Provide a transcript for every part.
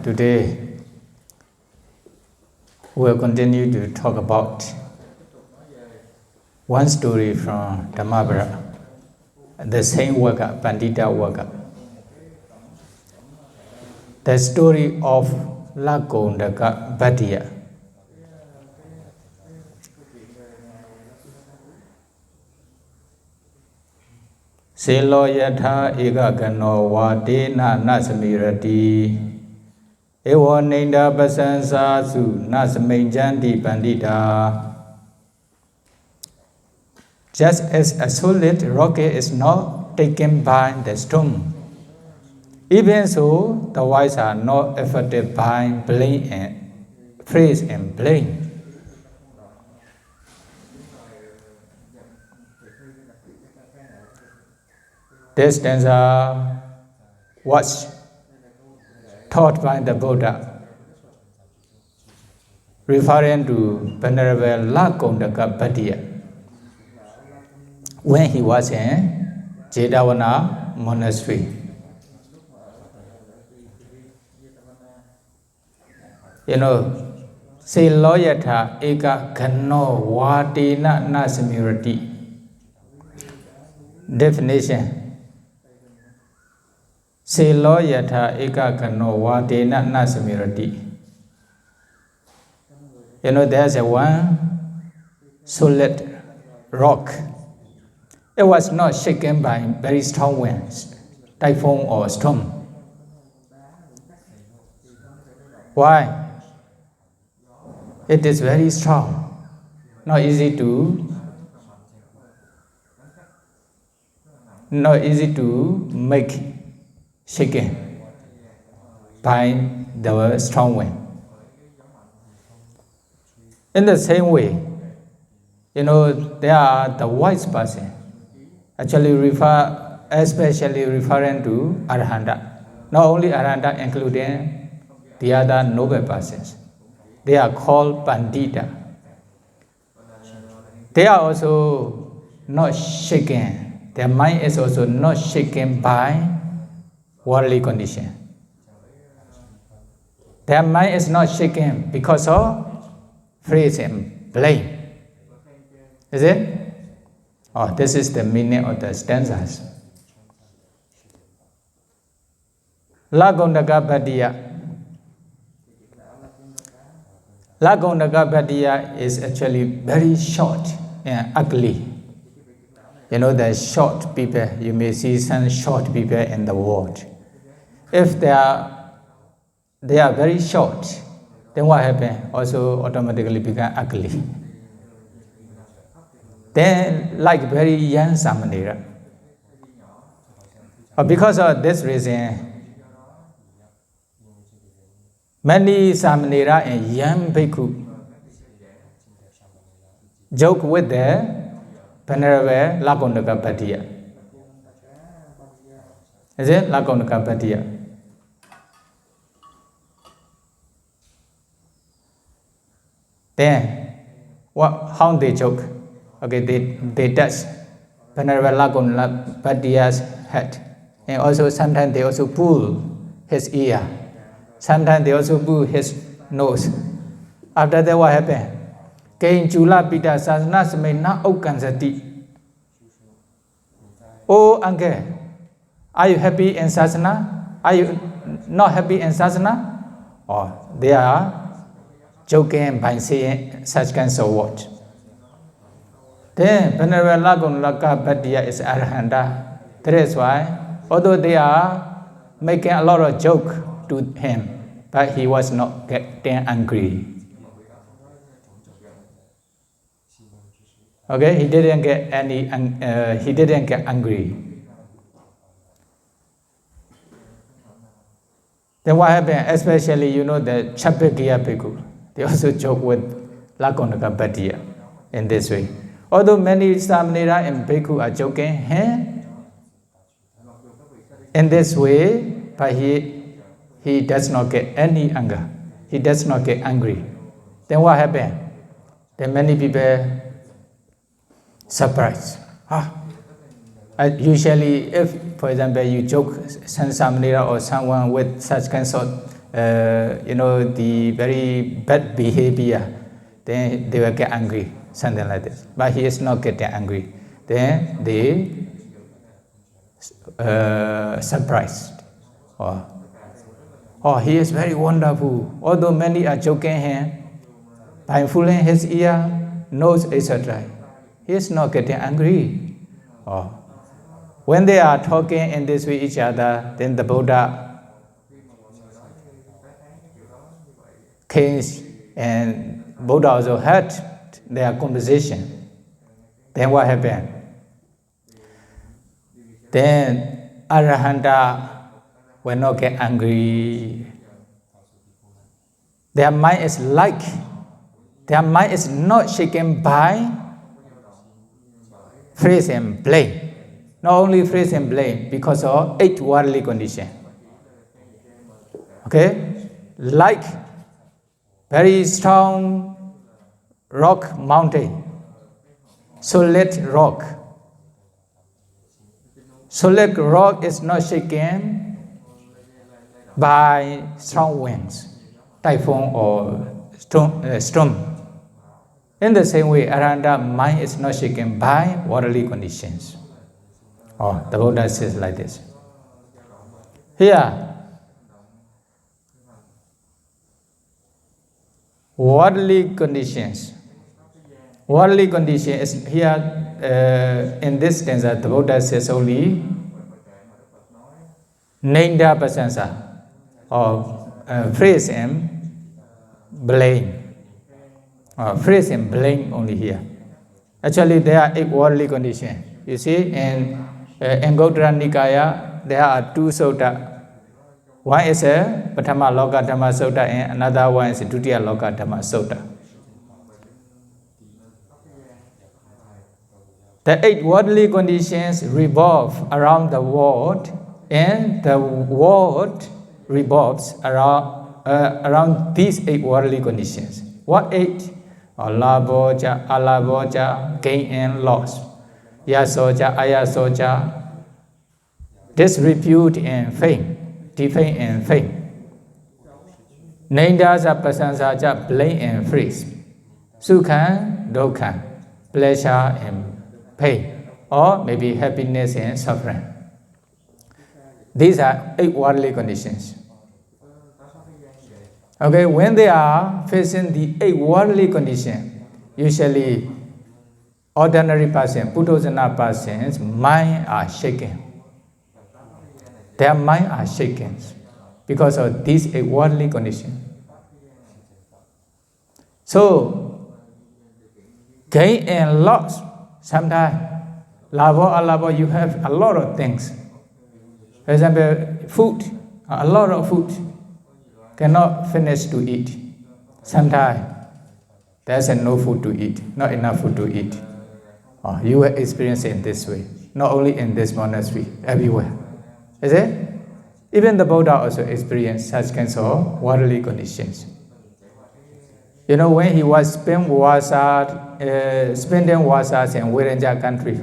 Today we'll continue to talk about one story from Dhammavara, the same worker, Pandita worker. The story of Lakuṇḍaka bhaddiya. Selo yatha eka gano vadena nasamirati ewa ninda pasansa su nasamenjanti pandita. Just as a solid rock is not taken by the storm, even so the wise are not affected by blame and praise and blame. This stanza was taught by the Buddha, referring to Venerable Lakuṇḍaka bhaddiya when he was in Jetavana monastery. You know, say loyata eka kano vadena nasamirati. Definition. Selo yatha eka kano vadena nasamirati. You know, there's a one solid rock. It was not shaken by very strong winds, typhoon or storm. Why? It is very strong, not easy to make shaken by the strong wind. In the same way, you know, there are the wise person, especially referring to Arahanta. Not only Arahanta, including the other noble persons. They are called Pandita. They are also not shaken. Their mind is also not shaken by worldly condition. Their mind is not shaken because of praise and blame. Is it? Oh, this is the meaning of the stanzas. Lakuṇḍaka bhaddiya. Lakuṇḍaka bhaddiya is actually very short and ugly. You know, the short people, you may see some short people in the world. If they are very short, then what happens? Also automatically become ugly. Then, like very young Samanera. Because of this reason, many Samanera and young bhikkhu joke with the Venerable Lakuṇḍaka bhaddiya. Is it Lakuṇḍaka bhaddiya? Then, how they joke? Okay, they touch Venerable Lakuṇḍaka bhaddiya's head. And also sometimes they also pull his ear. Sometimes they also pull his nose. After that, what happened? Kain chula pita sasana samay na ukansati. Oh, uncle, are you happy in sasana? Are you not happy in sasana? Or they are joking by saying such kinds of words. Then Venerable Lakuṇḍaka bhaddiya is Arahanta. That is why, although they are making a lot of joke to him, but he was not getting angry. Okay, he didn't get angry. Then what happened? Especially, you know, the Chappakya bhikkhu, they also joke with Lakuṇḍaka bhaddiya in this way. Although many Samanera and bhikkhu are joking in this way, but he does not get any anger. He does not get angry. Then what happened? Then many people surprised. I Usually, if, for example, you joke some Samanera or someone with such kind of, the very bad behavior, then they will get angry, something like this. But he is not getting angry. Then they surprised. Oh, he is very wonderful. Although many are joking him, by fooling his ear, nose, etc., he is not getting angry. When they are talking in this way each other, then the Buddha came and Buddha also heard their conversation. Then what happened? Then Arahanta will not get angry. Their mind is not shaken by praise and blame. Not only praise and blame, because of 8 worldly conditions. Okay? Like very strong rock mountain, solid rock. Solid rock is not shaken by strong winds, typhoon or storm. In the same way, Arahanta mind is not shaken by worldly conditions. The Buddha says like this. Here, worldly conditions. Worldly condition is here in this stanza. The Buddha says only Nainda Pasansa, or praise and blame. Praise and blame only here. Actually, there are 8 worldly conditions. You see, in Anguttara Nikaya, there are 2 sutta. One is a Patama Loka Dhamma Sutta, and another one is a Dutiya Loka Dhamma Sutta. The 8 worldly conditions revolve around the world, and the world revolves around these 8 worldly conditions. What 8? Laboja, alaboja, gain and loss. Yasoja, ayasoja, disrepute and fame, defame and fame. Naindaja, pasansaja, blame and praise. Sukha, dukkha, pleasure and pain, or maybe happiness and suffering. These are 8 worldly conditions. Okay, when they are facing the 8 worldly conditions, usually ordinary person, Puddhosana person's mind are shaken. Their mind are shaken because of these 8 worldly conditions. So, gain and loss, sometimes, labo, alabo, you have a lot of things. For example, food, a lot of food, cannot finish to eat. Sometimes, there's no food to eat, not enough food to eat. You will experience it in this way, not only in this monastery, everywhere. Is it? Even the Buddha also experienced such kinds of worldly conditions. You know, when he was spending wasas in Viranja country,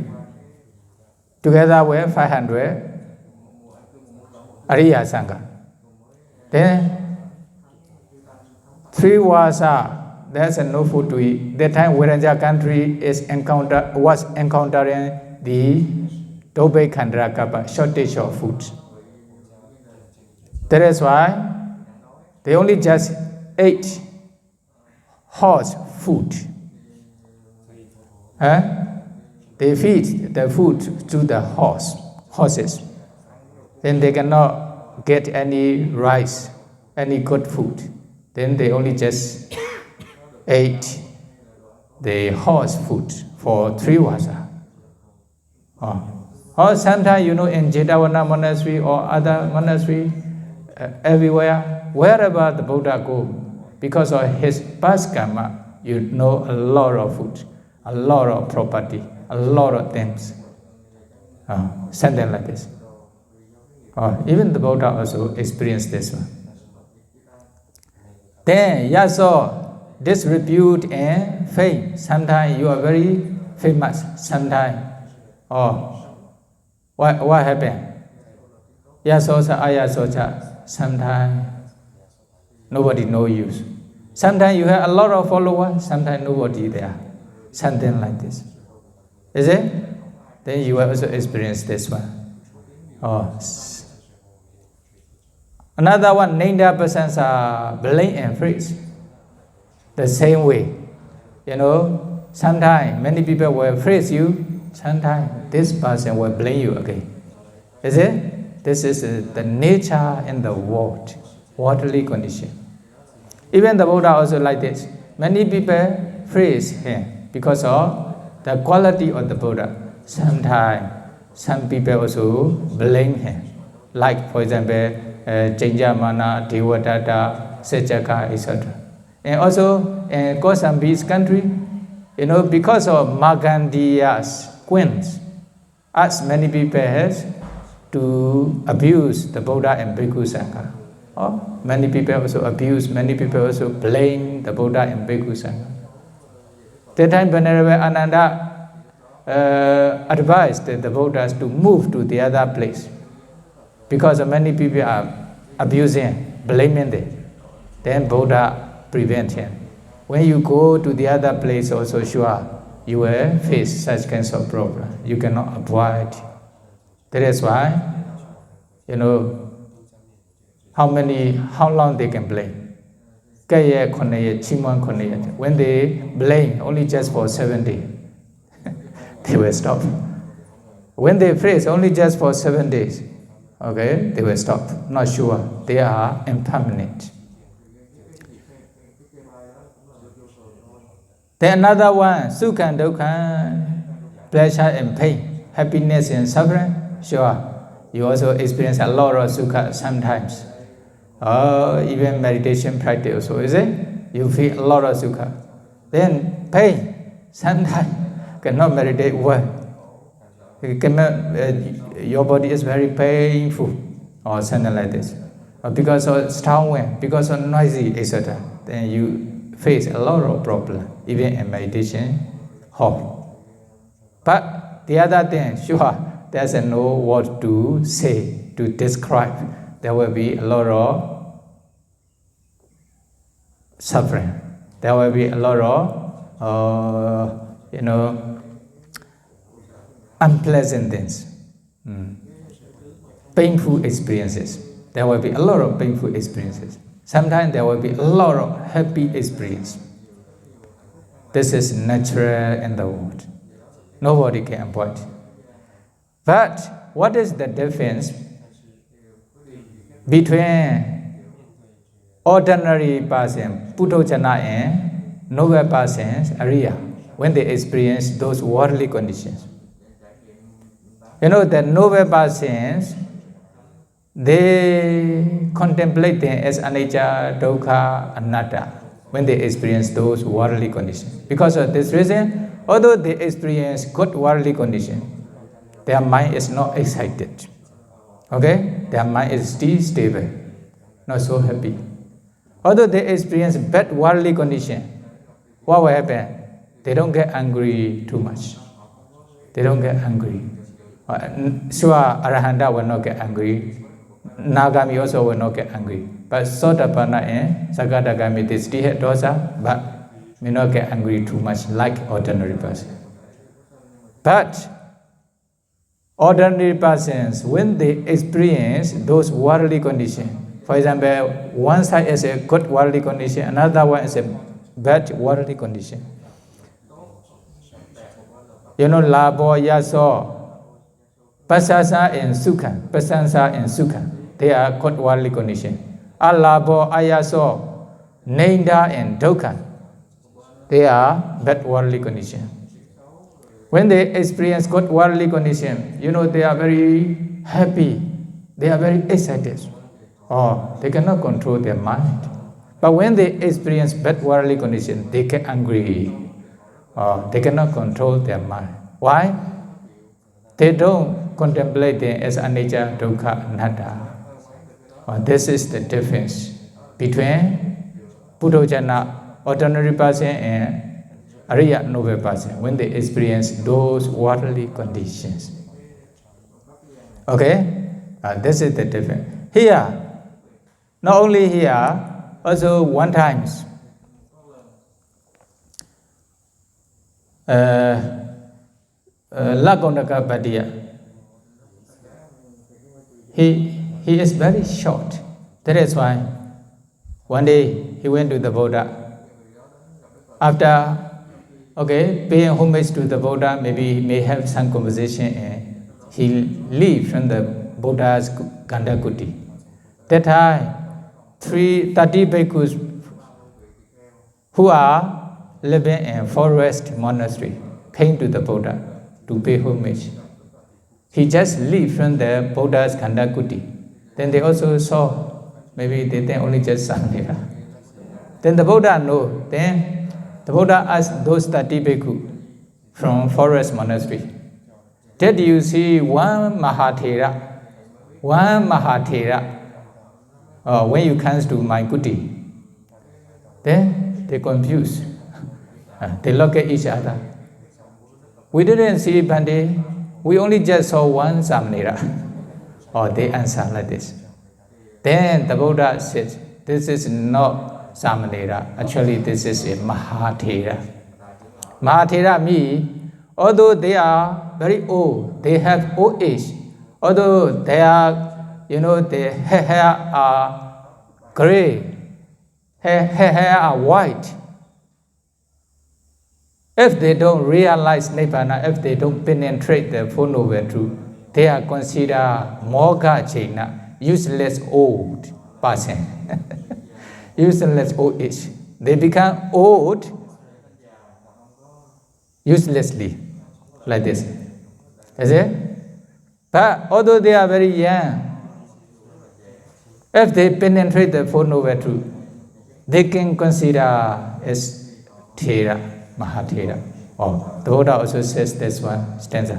together with 500 Ariya Sangha. Then 3 wasa, there's no food to eat. That time Viranja country was encountering the Dobe Khandra shortage of food. That is why they only just ate horse food. They feed the food to the horses. Then they cannot get any rice, any good food. Then they only just ate the horse food for 3 wasa. Or sometimes, you know, in Jetavana monastery or other monastery, everywhere, wherever the Buddha go, because of his past karma, you know, a lot of food, a lot of property, a lot of things. Something like this. Even the Buddha also experienced this one. Then, yaso, disrepute and fame. Sometimes you are very famous, sometimes What happened? Yasosa, ayasocha, sometimes nobody knows you. Sometimes you have a lot of followers, sometimes nobody there. Something like this. Is it? Then you will also experience this one. Another one, named persons are blame and praise. The same way. Sometimes many people will praise you, sometimes this person will blame you again. Is it? This is the nature in the world, worldly condition. Even the Buddha also like this. Many people praise him because of the quality of the Buddha. Sometimes some people also blame him. Like, for example, Chenjamana, Devatata, Sejaka, etc. And also in Kosambi's country, because of Magandiya's queens, as many people has to abuse the Buddha and Bhikkhu Sangha. Many people also abuse, many people also blame the Buddha and Bhikkhu Sangha. That time Venerable Ananda advised the Buddhas to move to the other place because many people are abusing, blaming them. Then Buddha prevent him. When you go to the other place also, sure, you will face such kinds of problem. You cannot avoid. That is why, how long they can blame. When they blame only just for 7 days, they will stop. When they praise only just for 7 days, okay, they will stop. Not sure. They are impermanent. Then another one, sukha and dukkha, pleasure and pain, happiness and suffering. Sure, you also experience a lot of sukha sometimes. Even meditation practice also, is it? You feel a lot of sukha. Then pain, sometimes cannot meditate well. Your body is very painful or something like this. Or because of strong wind, because of noisy, etc. Then you face a lot of problems, even in meditation hall. But the other thing, sure, there's no word to say, to describe. There will be a lot of suffering. There will be a lot of, unpleasant things, painful experiences. There will be a lot of painful experiences. Sometimes there will be a lot of happy experience. This is natural in the world. Nobody can avoid. But what is the difference between ordinary person, Puthojana, and noble persons, Arya, when they experience those worldly conditions? The noble persons, they contemplate them as anicca, dukkha, anatta when they experience those worldly conditions. Because of this reason, although they experience good worldly conditions, their mind is not excited. Okay? Their mind is still stable, not so happy. Although they experience bad worldly conditions, what will happen? They don't get angry too much. They don't get angry. Sure, Arahanta will not get angry. Nagami also will not get angry. But Sotapanna and Sakadagami, they still have dosa, but may not get angry too much like ordinary person. But ordinary persons, when they experience those worldly conditions, for example, one side is a good worldly condition, another one is a bad worldly condition. Labo, yaso, pasasa and sukha, pasansa and sukha, they are good worldly conditions. Alabo, ayaso, nenda and dukkha, they are bad worldly conditions. When they experience good worldly condition, they are very happy, they are very excited. They cannot control their mind. But when they experience bad worldly condition, they get angry. They cannot control their mind. Why? They don't contemplate them as anicca, dukkha, anatta. This is the difference between Puthojana, ordinary person, and Arya noble person when they experience those worldly conditions. Okay, this is the difference. Here, not only here, also one times. Lakuṇḍaka bhaddiya. He is very short. That is why one day he went to the Buddha. After paying homage to the Buddha, maybe he may have some conversation and he leave from the Buddha's Gandhakuti. That time, 30 bhikkhus who are living in forest monastery came to the Buddha to pay homage. He just leave from the Buddha's Gandhakuti. Then they also saw, maybe they think only just Thera. Then the Buddha know. Then the Buddha asked those 30 bhikkhu from forest monastery, did you see one Thera? When you comes to my kuti? Then they confused. They look at each other. We didn't see Bhante. We only just saw one Samanera. They answer like this. Then the Buddha said, this is not Samanera. Actually, this is a Thera. Thera means, although they are very old, they have old age, although they are, their hair are gray, hair are white. If they don't realize Nibbana, if they don't penetrate the Four Noble Truth, they are considered Mogha Chena, useless old person. Useless old age. They become old uselessly, like this. Is it? But although they are very young, if they penetrate the Four Noble Truth, they can consider as Thera, Thera. The Buddha also says this one stanza.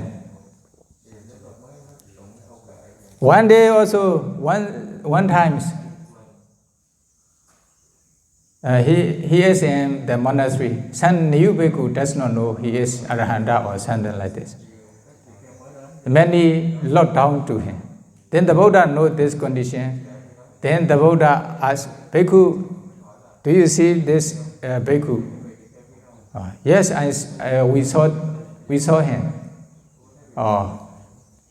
One day also, one times, he is in the monastery. Some new bhikkhu does not know he is Arahanta or something like this. Many looked down to him. Then the Buddha knows this condition. Then the Buddha asked, bhikkhu, do you see this bhikkhu? Yes, we saw him.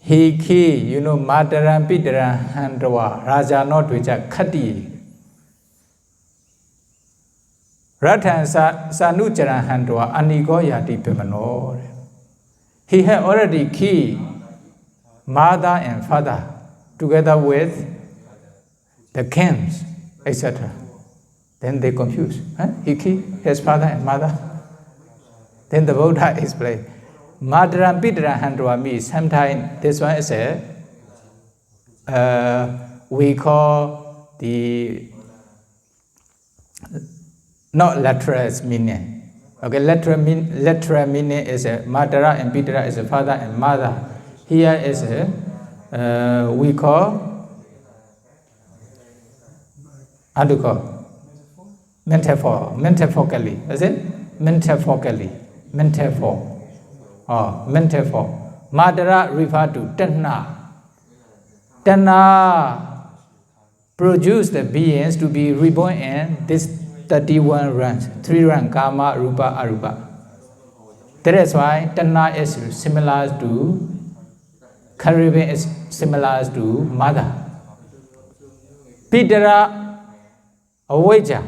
He ki, madaram pidaram handwa, raja no dvija khati. Ratan sanujaran handwa, anigo yati pimano. He had already killed mother and father together with the kings, etc. Then they confused. He killed his father and mother. Then the Buddha explained, Madaram Pidaram Handwa means sometimes this one is we call the not literal meaning. Literal meaning is Madara and Pidara is a father and mother. Here is we call metaphorically. Is it? Metaphor. Madara refer to Tanna. Tanna produce the beings to be reborn in this 31 ranks, 3 ranks, Kama, Rupa, Arupa. That is why Tanna is similar to, Caribbean is similar to mother. Pidara, Awaja,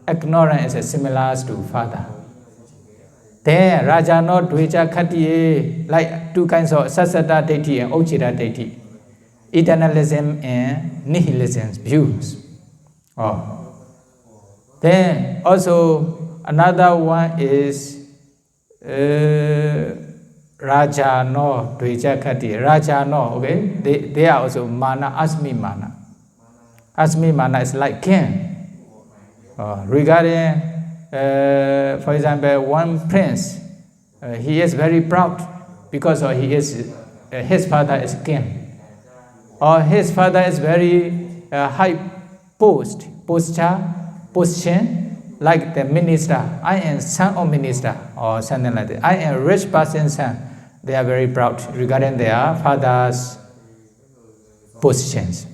ignorance is similar to father. Then Raja no Dvija Khati, like two kinds of Sasata deity and Ochira deity. Eternalism and nihilism views. Then also another one is Raja no Dvija Khati. Raja no, they are also Mana, Asmi Mana. Asmi Mana is like king. Regarding, for example, one prince, he is very proud because his father is king. Or his father is very high position, like the minister. I am son of minister or something like that. I am rich person's son. They are very proud regarding their father's positions.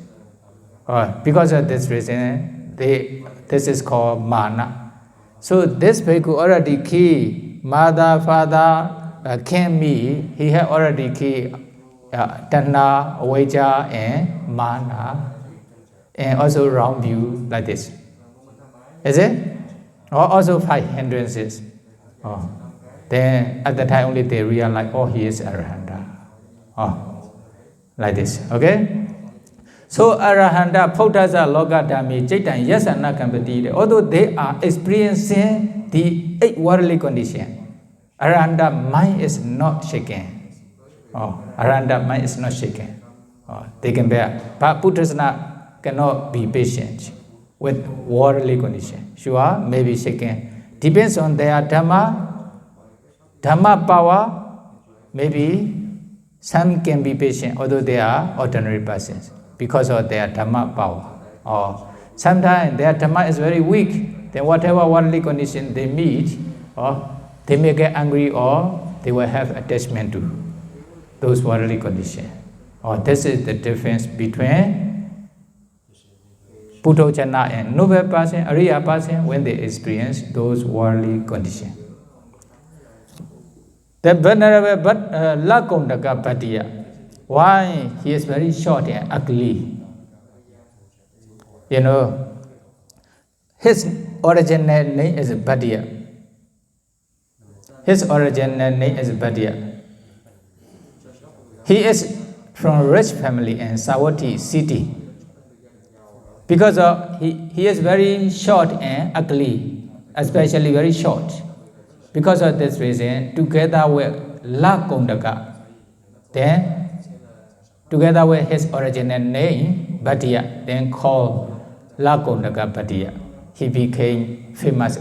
Because of this reason, this is called mana. So this bhikkhu already key mother, father, king, me. He had already key tanha, avijja, and mana, and also wrong view like this. Is it? Or also 5 hindrances. Then at the time only they realize, he is Arahanta. Like this. Okay? So Arahanta, Phautasa, Loka, Dhammi, Jaitan, Yasana, Kampati, although they are experiencing the 8 worldly conditions, Arahanta mind is not shaken. Arahanta mind is not shaken. They can bear. But Puttasana cannot be patient with worldly conditions. Sure, maybe shaken. Depends on their Dhamma power, maybe some can be patient, although they are ordinary persons, because of their Dhamma power. Or sometimes their Dhamma is very weak, then whatever worldly condition they meet, or they may get angry, or they will have attachment to those worldly conditions. This is the difference between Puthojana and noble person, Ariya person, when they experience those worldly conditions. The venerable Lakuṇḍaka bhaddiya, why he is very short and ugly? His original name is bhaddiya. His original name is bhaddiya. He is from a rich family in Savatthi city. Because he is very short and ugly, especially very short. Because of this reason, together with Lakuṇḍaka, then together with his original name, bhaddiya, then called Lakuṇḍaka bhaddiya, he became famous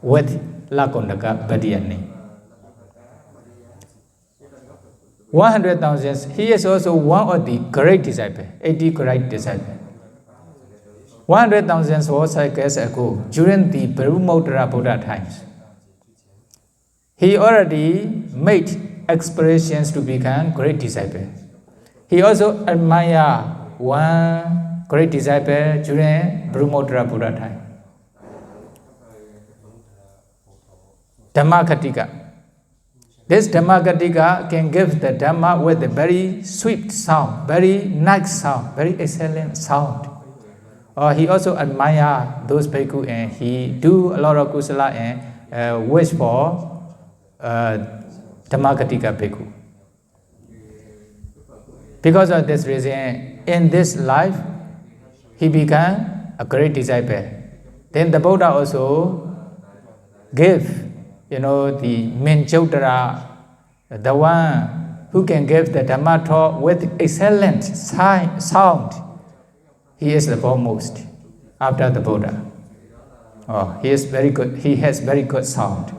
with Lakuṇḍaka bhaddiya name. 100,000, he is also one of the great disciples, 80 great disciples. 100,000 years ago, during the Brahmottara Buddha times, he already made aspirations to become great disciple. He also admired one great disciple during Brahmottara Buddha time, Dhammakattika. This Dhammakattika can give the Dhamma with a very sweet sound, very nice sound, very excellent sound. He also admired those bhikkhu, and he do a lot of kusala and wish for Dhammakattika bhikkhu. Because of this reason, in this life, he became a great disciple. Then the Buddha also gave, the Minjodara, the one who can give the Dhamma talk with excellent sound. He is the foremost after the Buddha. He is very good. He has very good sound.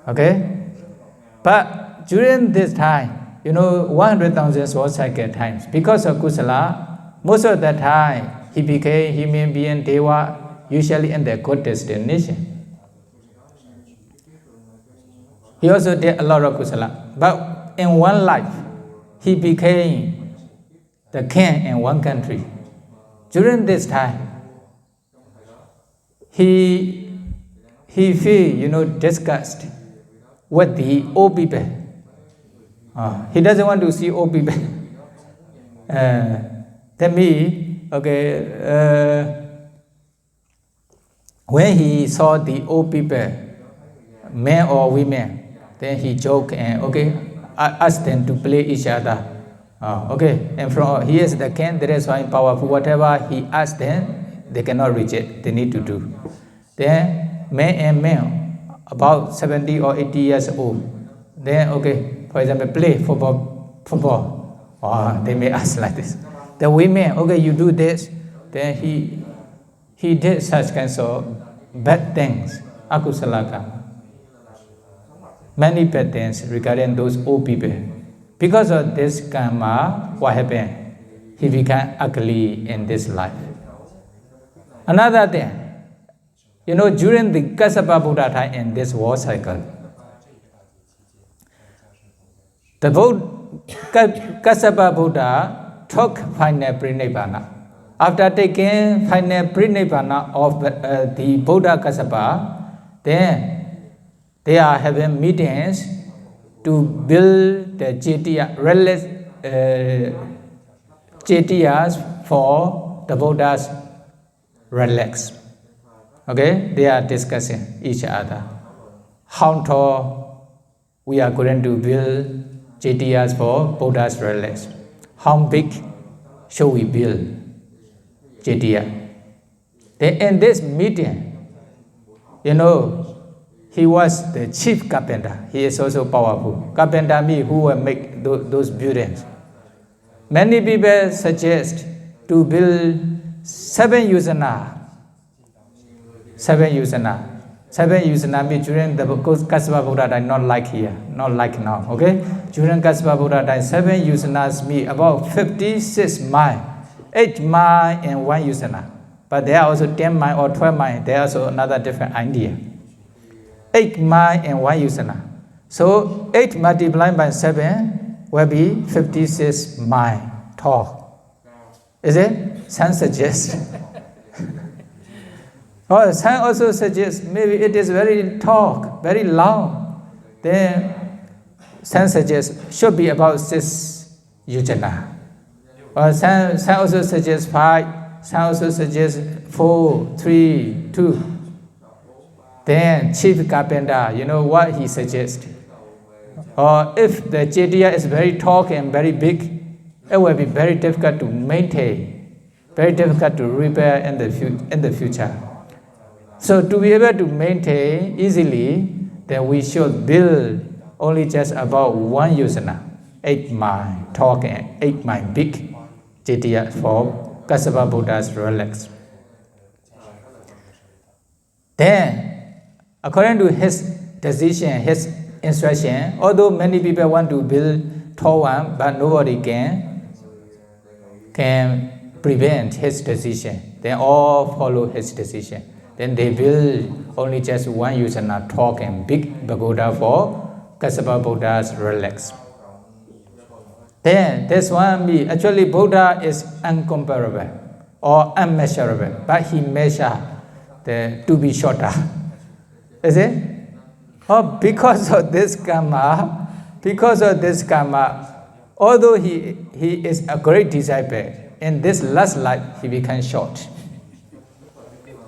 Okay? But during this time, 100,000 cycle times, because of kusala, most of the time he became human being, deva, usually in the good destination. He also did a lot of kusala. But in one life, he became the king in one country. During this time, he feel, disgust with the old people. He doesn't want to see old people. Then when he saw the old people, men or women, then he joked and asked them to play each other. And from he is the king, that is why powerful. Whatever he asked them, they cannot reject. They need to do. Then men, about 70 or 80 years old. Then for example, play football. They may ask like this. The women, you do this. Then he did such kinds of bad things, akusala karma. Many bad things regarding those old people. Because of this karma, what happened? He became ugly in this life. Another thing, during the Kassapa Buddha time in this war cycle, The Kassapa Buddha took final Prinivana. After taking final Prinivana of the Buddha Kassapa, then they are having meetings to build the Chetiyas for the Buddha's relics. Okay, they are discussing each other. How tall we are going to build Chetiyas for Buddha's relics? How big should we build Chetiya? Then in this meeting, he was the chief carpenter. He is also powerful. Carpenter means who will make those buildings. Many people suggest to build 7 yusana. 7 yusana. 7 yusana means during the Kassapa Buddha time, not like here, not like now. Okay? During Kassapa Buddha time, 7 yusanas mean about 56 miles. 8 miles and 1 yusana. But there are also 10 miles or 12 miles. There is also another different idea. 8 miles and 1 yusana. So 8 multiplied by 7 will be 56 miles tall. Is it? Some suggest. Or some also suggest maybe it is very tall, very long. Then some suggest should be about 6 yojana. Or some also suggest 5. Some also suggest 4, 3, 2. Then chief carpenter, what he suggests. Or if the Chetiya is very tall and very big, it will be very difficult to maintain, very difficult to repair in the future. So to be able to maintain easily, then we should build only just about 1 yusana, 8 miles tall and 8 miles big Chetiya for Kassapa Buddha's relics. Then, according to his decision, his instruction, although many people want to build tall one, but nobody can prevent his decision. Then all follow his decision. Then they build only just 1 yusana tall and big pagoda for Kassapa Buddha's relics. Then this one means actually Buddha is uncomparable or unmeasurable, but he measures to be shorter. Is it? Oh, because of this karma, although he is a great disciple, in this last life he becomes short,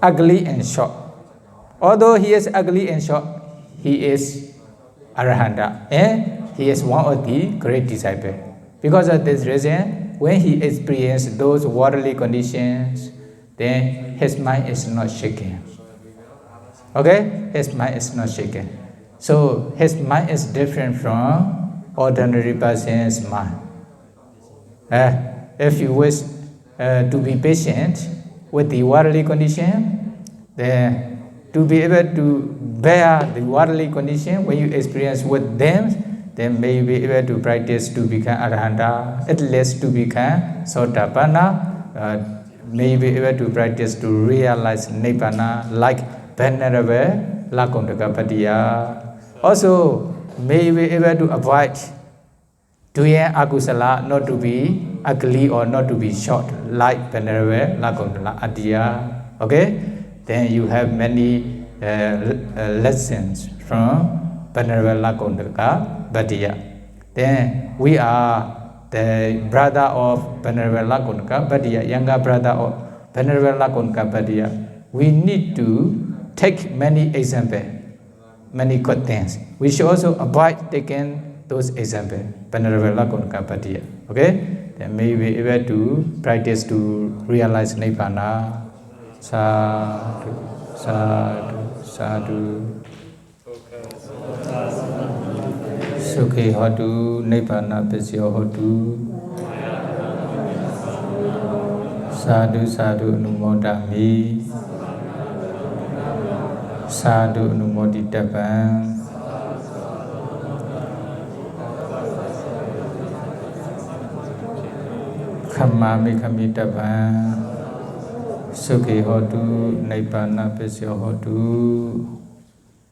ugly and short. Although he is ugly and short, he is Arahanta, and he is one of the great disciples. Because of this reason, when he experiences those worldly conditions, then his mind is not shaken. Okay? His mind is not shaken. So his mind is different from ordinary person's mind. If you wish to be patient with the worldly condition, then to be able to bear the worldly condition when you experience with them, then may you be able to practice to become Arahanta, at least to become Sotapanna, may you be able to practice to realize Nibbana like Venerable Lakuṇḍaka bhaddiya. Also, may you be able to avoid doing akusala, not to be ugly or not to be short, like Venerable Lakuṇḍaka bhaddiya. Okay? Then you have many lessons from Venerable Lakuṇḍaka bhaddiya. Then we are the brother of Venerable Lakuṇḍaka bhaddiya, younger brother of Venerable Lakuṇḍaka bhaddiya. We need to take many examples, many good things. We should also avoid taking those examples. Venerable Lakuṇḍaka bhaddiya. Okay? Then may we be able to practice to realize Nibbana. Sadhu, sadhu, sadhu. Sukhi hotu, Nibbana Pisyo hotu. Sadhu, sadhu, numodami. Sadhu, numoditavam. Khamami khamitavam. Sukhi hotu, Nibbana Pisyo hotu.